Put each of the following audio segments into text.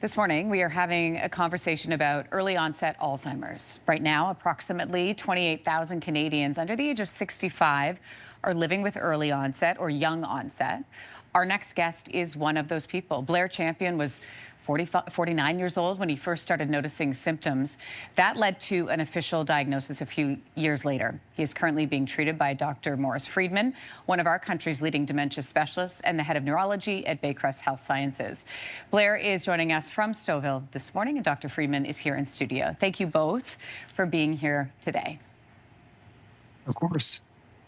This morning, we are having a conversation about early onset Alzheimer's. Right now, approximately 28,000 Canadians under the age of 65 are living with early onset or young onset. Our next guest is one of those people. Blair Champion was 49 years old when he first started noticing symptoms. That led to an official diagnosis a few years later. He is currently being treated by Dr. Freedman, one of our country's leading dementia specialists and the head of neurology at Baycrest Health Sciences. Blair is joining us from Stouffville this morning, and Dr. Freedman is here in studio. Thank you both for being here today. Of course.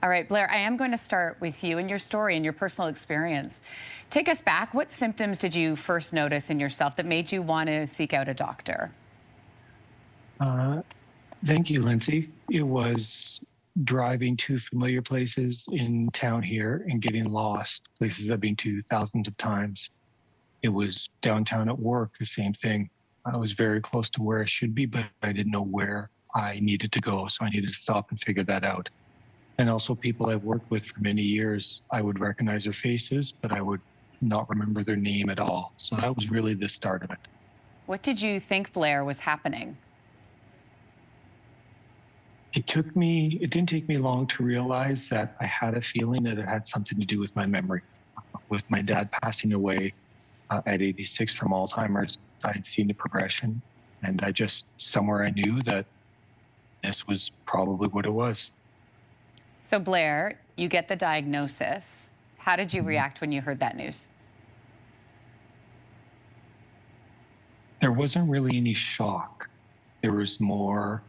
All right, Blair, I am going to start with you and your story and your personal experience. Take us back. What symptoms did you first notice in yourself that made you want to seek out a doctor? Thank you, Lindsay. It was driving to familiar places in town here and getting lost, places I've been to thousands of times. It was downtown at work, the same thing. I was very close to where I should be, but I didn't know where I needed to go, so I needed to stop and figure that out. And also people I've worked with for many years, I would recognize their faces, but I would not remember their name at all. So that was really the start of it. What did you think, Blair, was happening? It didn't take me long to realize that I had a feeling that it had something to do with my memory. With my dad passing away at 86 from Alzheimer's, I had seen the progression, and somewhere I knew that this was probably what it was. So, Blair, you get the diagnosis. How did you react when you heard that news? There wasn't really any shock. There was more,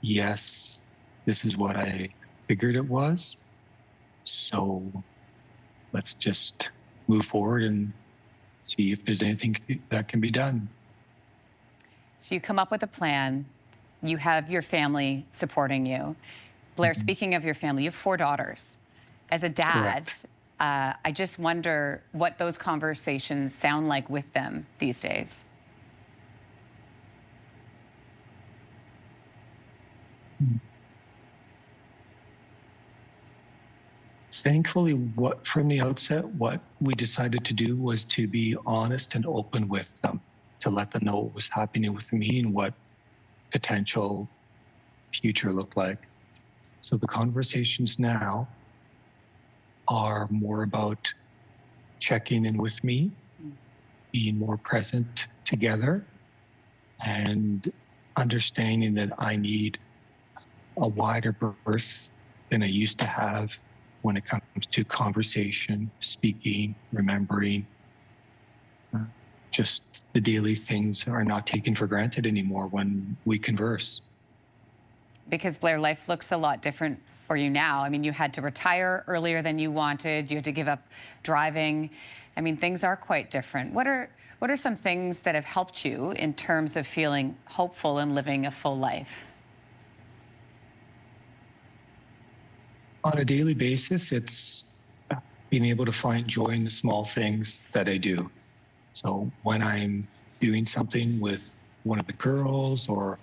yes, this is what I figured it was. So let's just move forward and see if there's anything that can be done. So you come up with a plan. You have your family supporting you. Blair, speaking of your family, you have 4 daughters. As a dad, I just wonder what those conversations sound like with them these days. Thankfully, from the outset, what we decided to do was to be honest and open with them, to let them know what was happening with me and what potential future looked like. So the conversations now are more about checking in with me, being more present together, and understanding that I need a wider berth than I used to have when it comes to conversation, speaking, remembering. Just the daily things are not taken for granted anymore when we converse. Because, Blair, life looks a lot different for you now. I mean, you had to retire earlier than you wanted. You had to give up driving. I mean, things are quite different. What are some things that have helped you in terms of feeling hopeful and living a full life? On a daily basis, it's being able to find joy in the small things that I do. So when I'm doing something with one of the girls or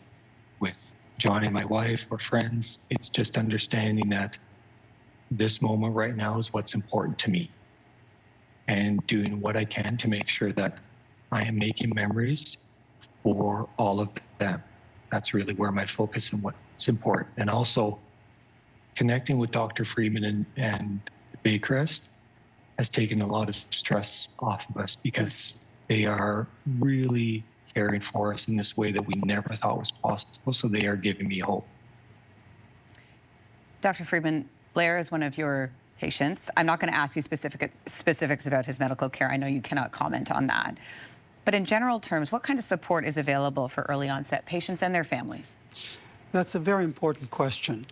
with Johnny, my wife, or friends, it's just understanding that this moment right now is what's important to me and doing what I can to make sure that I am making memories for all of them. That's really where my focus and what's important. And also connecting with Dr. Freedman and Baycrest has taken a lot of stress off of us because they are really caring for us in this way that we never thought was possible. So they are giving me hope. Dr. Freedman, Blair is one of your patients. I'm not going to ask you specifics about his medical care. I know you cannot comment on that. But in general terms, what kind of support is available for early onset patients and their families? That's a very important question.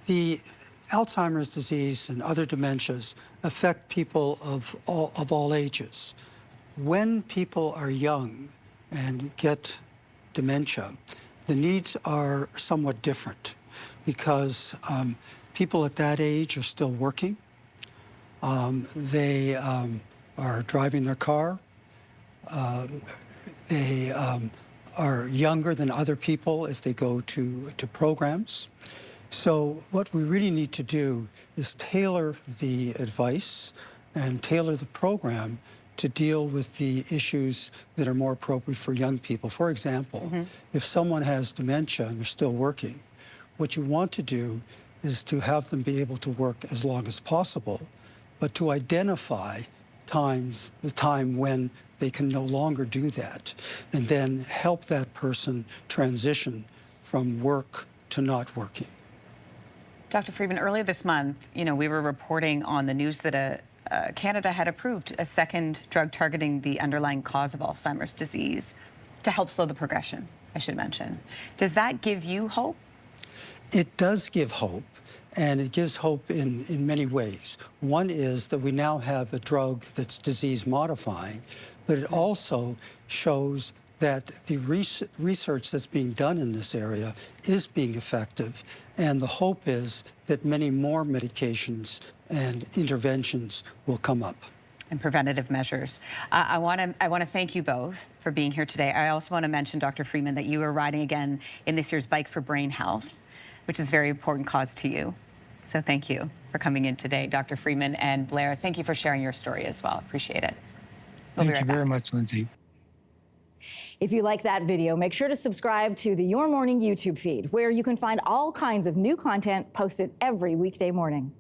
The Alzheimer's disease and other dementias affect people of all ages. When people are young and get dementia, the needs are somewhat different because people at that age are still working. They are driving their car. They are younger than other people if they go to programs. So what we really need to do is tailor the advice and tailor the program to deal with the issues that are more appropriate for young people. For example, if someone has dementia and they're still working, what you want to do is to have them be able to work as long as possible, but to identify the time when they can no longer do that, and then help that person transition from work to not working. Dr. Freedman, earlier this month, we were reporting on the news that Canada had approved a second drug targeting the underlying cause of Alzheimer's disease to help slow the progression, I should mention. Does that give you hope? It does give hope, and it gives hope in many ways. One is that we now have a drug that's disease modifying, but it also shows that the research that's being done in this area is being effective, and the hope is that many more medications and interventions will come up. And preventative measures. I want to thank you both for being here today. I also want to mention, Dr. Freedman, that you are riding again in this year's Bike for Brain Health, which is a very important cause to you. So thank you for coming in today, Dr. Freedman, and Blair. Thank you for sharing your story as well. Appreciate it. Thank you very much, Lindsay. If you like that video, make sure to subscribe to the Your Morning YouTube feed, where you can find all kinds of new content posted every weekday morning.